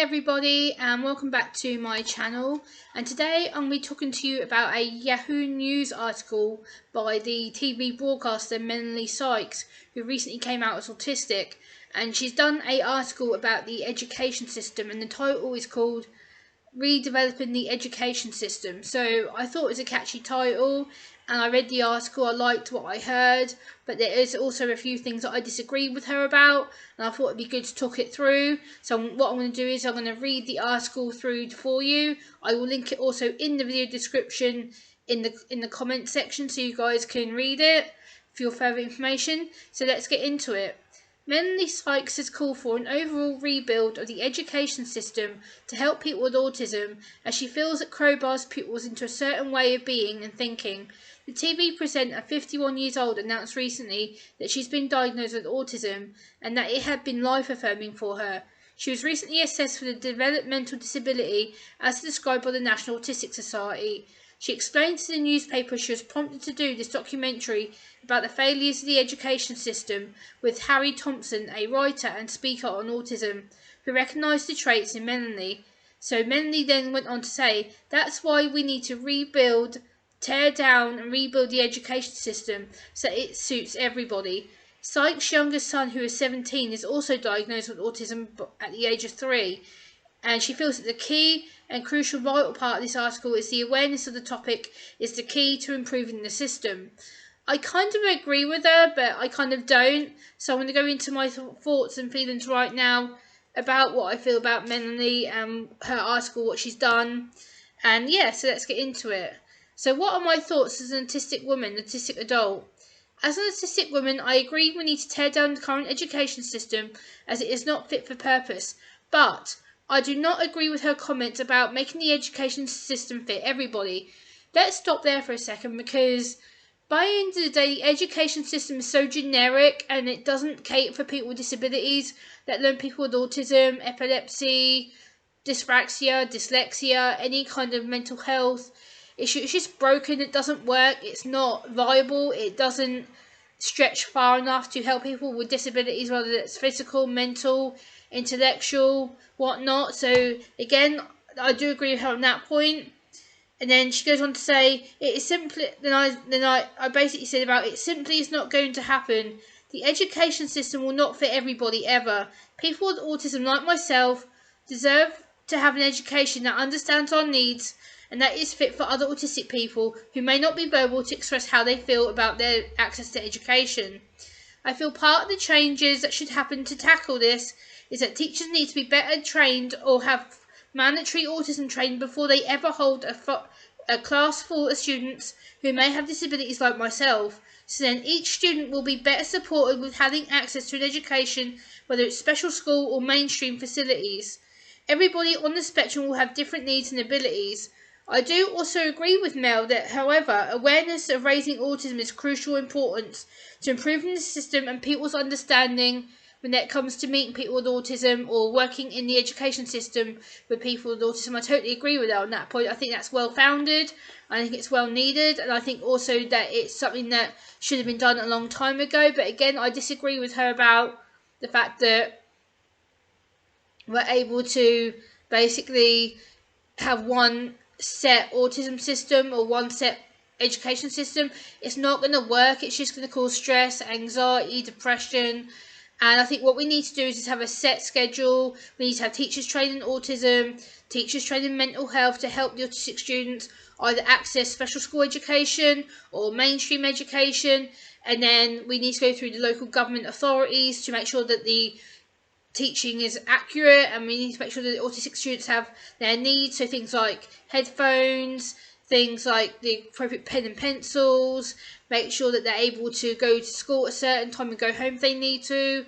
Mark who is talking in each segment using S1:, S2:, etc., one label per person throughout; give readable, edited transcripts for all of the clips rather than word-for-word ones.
S1: everybody, and welcome back to my channel. And today I'm going to be talking to you about a Yahoo News article by the TV broadcaster Melanie Sykes, who recently came out as autistic, and she's done an article about the education system, and the title is called Redeveloping the Education System. So I thought it was a catchy title, and I read the article. I liked what I heard, but there is also a few things that I disagree with her about, and I thought it'd be good to talk it through. So what I'm going to do is I'm going to read the article through for you. I will link it also in the video description in the comment section, so you guys can read it for your further information. So let's get into it. Melanie Sykes has called for an overall rebuild of the education system to help people with autism, as she feels it crowbars pupils into a certain way of being and thinking. The TV presenter, 51 years old, announced recently that she's been diagnosed with autism and that it had been life-affirming for her. She was recently assessed for the developmental disability as described by the National Autistic Society. She explained to the newspaper she was prompted to do this documentary about the failures of the education system with Harry Thompson, a writer and speaker on autism, who recognised the traits in Melanie. So Melanie then went on to say, that's why we need to rebuild, tear down and rebuild the education system so it suits everybody. Sykes' youngest son, who is 17, is also diagnosed with autism at the age of 3. And she feels that the key and crucial vital part of this article is the awareness of the topic is the key to improving the system. I kind of agree with her, but I kind of don't. So I'm going to go into my thoughts and feelings right now about what I feel about Melanie and her article, what she's done. And yeah, so let's get into it. So what are my thoughts as an autistic woman, autistic adult? As an autistic woman, I agree we need to tear down the current education system as it is not fit for purpose. But I do not agree with her comments about making the education system fit everybody. Let's stop there for a second, because by the end of the day, the education system is so generic and it doesn't cater for people with disabilities, let alone people with autism, epilepsy, dyspraxia, dyslexia, any kind of mental health issue. It's just broken, it doesn't work, it's not viable, it doesn't stretch far enough to help people with disabilities, whether it's physical, mental, intellectual, whatnot. So again, I do agree with her on that point. And then she goes on to say, it is simply, I basically said about it simply is not going to happen. The education system will not fit everybody ever. People with autism like myself deserve to have an education that understands our needs and that is fit for other autistic people who may not be able to express how they feel about their access to education. I feel part of the changes that should happen to tackle this is that teachers need to be better trained or have mandatory autism training before they ever hold a class full of students who may have disabilities like myself, so then each student will be better supported with having access to an education, whether it's special school or mainstream facilities. Everybody on the spectrum will have different needs and abilities. I do also agree with Mel that, however, awareness of raising autism is crucial importance to improving the system and people's understanding when it comes to meeting people with autism or working in the education system with people with autism. I totally agree with her on that point. I think that's well founded. I think it's well needed, and I think also that it's something that should have been done a long time ago. But again, I disagree with her about the fact that we're able to basically have one set autism system or one set education system. It's not going to work. It's just going to cause stress, anxiety, depression. And I think what we need to do is just have a set schedule. We need to have teachers trained in autism, teachers trained in mental health to help the autistic students either access special school education or mainstream education. And then we need to go through the local government authorities to make sure that the teaching is accurate, and we need to make sure that the autistic students have their needs. So things like headphones, things like the appropriate pen and pencils, make sure that they're able to go to school at a certain time and go home if they need to.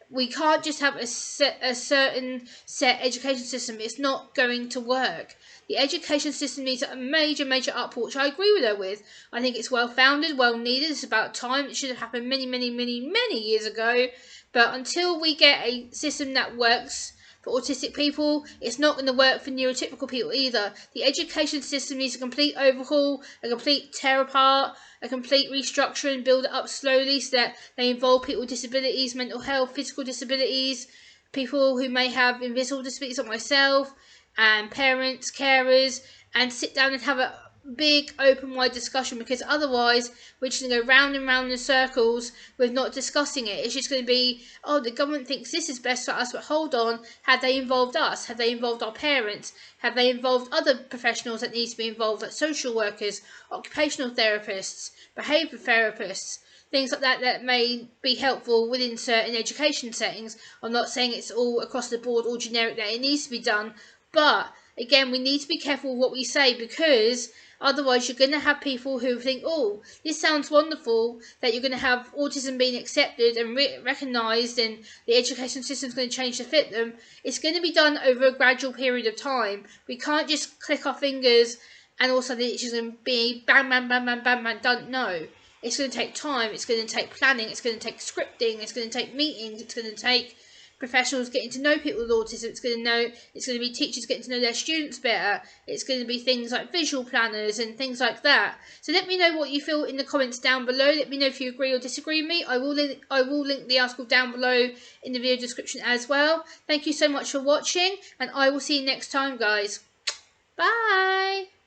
S1: We can't just have a certain set education system. It's not going to work. The education system needs a major upward, which I agree with her with. I think it's well founded, well needed. It's about time. It should have happened many years ago. But until we get a system that works for autistic people, it's not going to work for neurotypical people either. The education system needs a complete overhaul, a complete tear apart, a complete restructure, and build it up slowly so that they involve people with disabilities, mental health, physical disabilities, people who may have invisible disabilities like myself, and parents, carers, and sit down and have a big open wide discussion, because otherwise we're just going to go round and round in circles with not discussing it. It's just going to be, oh, the government thinks this is best for us, but hold on, have they involved us? Have they involved our parents? Have they involved other professionals that need to be involved, like social workers, occupational therapists, behaviour therapists, things like that that may be helpful within certain education settings. I'm not saying it's all across the board, all generic, that it needs to be done, but again, we need to be careful with what we say, because otherwise you're going to have people who think, oh, this sounds wonderful, that you're going to have autism being accepted and recognised, and the education system is going to change to fit them. It's going to be done over a gradual period of time. We can't just click our fingers and all of a sudden it's just going to be bam, bam, bam, bam, bam, bam, done. No. It's going to take time, it's going to take planning, it's going to take scripting, it's going to take meetings, it's going to take professionals getting to know people with autism, it's going to be teachers getting to know their students better, it's going to be things like visual planners and things like that. So let me know what you feel in the comments down below. Let me know if you agree or disagree with me. I will link the article down below in the video description as well. Thank you so much for watching, and I will see you next time, guys. Bye!